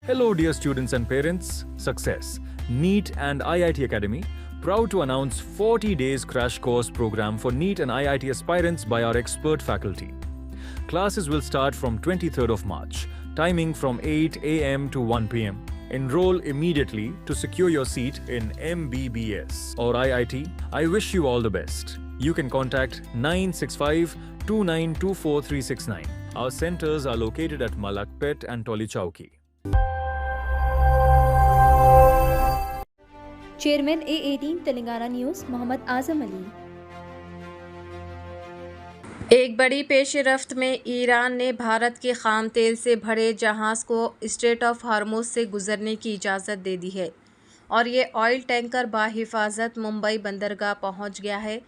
Hello, dear students and parents. Success. NEET and IIT Academy proud to announce 40 days crash course program for NEET and IIT aspirants by our expert faculty. Classes will start from 23rd of March, timing from 8 a.m. to 1 p.m. Enroll immediately to secure your seat in MBBS or IIT. I wish you all the best. You can contact 965 2924 Our centers are located at Malakpet and Toli Chowki. Chairman A18 Telangana news Mohammed Azam Ali. एक बड़ी पेशरफ्त में Iran ने भारत के खाम तेल से भरे जहाज़ को straight of Hormuz से गुजरने की इजाज़त दे दी है और ये ऑयल टैंकर बाहिफाजत मुंबई बंदरगाह पहुंच गया है।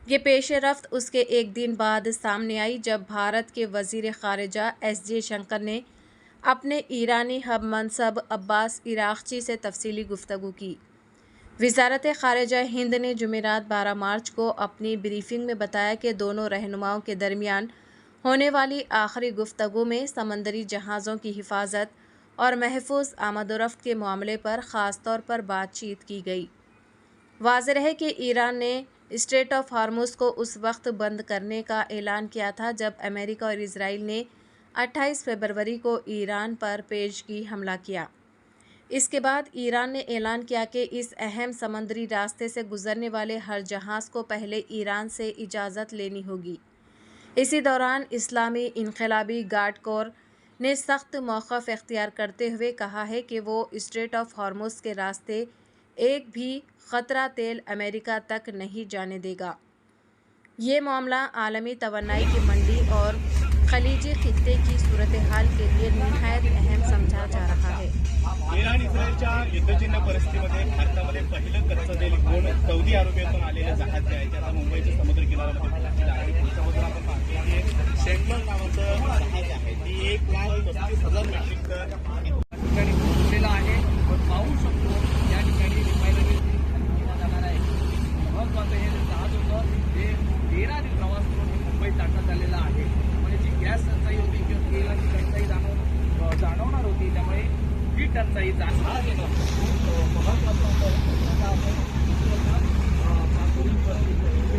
ये पेशरफ्त उसके एक दिन बाद सामने आई जब भारत के वज़ीर ख़ारिजा एस जयशंकर ने अपने ईरानी हम मनसब अब्बास इराक़ची से तफसीली गुफ्तगू की। वज़ारत ख़ारिजा हिंद ने जुमेरात 12 मार्च को अपनी ब्रीफिंग में बताया कि दोनों रहनुमाओं के दरमियान होने वाली आखिरी गुफ्तगू में समंदरी जहाज़ों की हिफाजत और महफूज आमदोरफ्त के मामले पर ख़ास तौर पर बातचीत की गई। वाज़ेह है कि ईरान ने स्ट्रेट ऑफ हार्मुज को उस वक्त बंद करने का ऐलान किया था जब अमेरिका और इजराइल ने 28 फरवरी को ईरान पर पेशगी हमला किया। इसके बाद ईरान ने ऐलान किया कि इस अहम समंदरी रास्ते से गुजरने वाले हर जहाज़ को पहले ईरान से इजाज़त लेनी होगी। इसी दौरान इस्लामी इनकलाबी गार्ड कोर ने सख्त मौक़िफ़ इख्तियार करते हुए कहा है कि वो स्ट्रेट ऑफ हार्मुज के रास्ते एक भी ख़तरा तेल अमेरिका तक नहीं जाने देगा। ये मामला आलमी तवन्नाई की मंडी और खलीजी खित्ते की सूरत हाल के लिए निहायत अहम समझा जा रहा है। इराण इस्रायलच्या युद्धजन्य परिस्थितीमध्ये भारतामध्ये पहिलं कच्चं तेल घेऊन सौदी अरेबियातून आलेलं जहाज जे आहे ते आता मुंबईच्या समुद्र किनाऱ्यामध्ये पोहोचलेलं आहे। त्याच्याबद्दल आपण पाहतो की शेंगमन नावाचं जहाज आहे ती 1,35,000 मेट्रिक टन ठिकाणी पोहोचलेलं आहे। आपण पाहू शकतो या ठिकाणी रिफायनरी केला जाणार आहे। महत्त्वाचं हे जहाज होतं ते 13 दिवस प्रवास करून मुंबईत दाखल झालेलं आहे। म्हणजे जी गॅस टंचाई होती किंवा तेलाची टंचाई जाणवणार होती त्यामुळे ही टंचाई जाणणार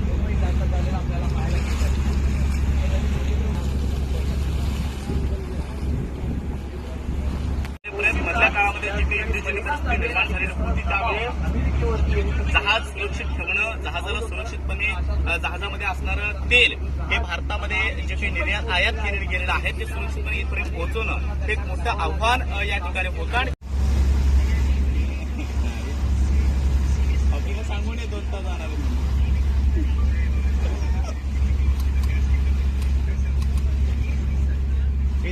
मुंबईत दाखल झालेला आपल्याला पाहायला मिळतं। मधल्या काळामध्ये जी काही युद्धजन्य परिस्थिती निर्माण झालेली होती त्यावेळी जहाज सुरक्षित ठेवणं, जहाजाला सुरक्षितपणे जहाजामध्ये असणारं तेल हे भारतामध्ये जे काही निर्यात आयात केलेलं गेलेलं आहे ते सुरक्षितपणे इथपर्यंत पोहोचवणं हे एक मोठं आव्हान या ठिकाणी होतं। आणि सांगून 2 तास जाणार हे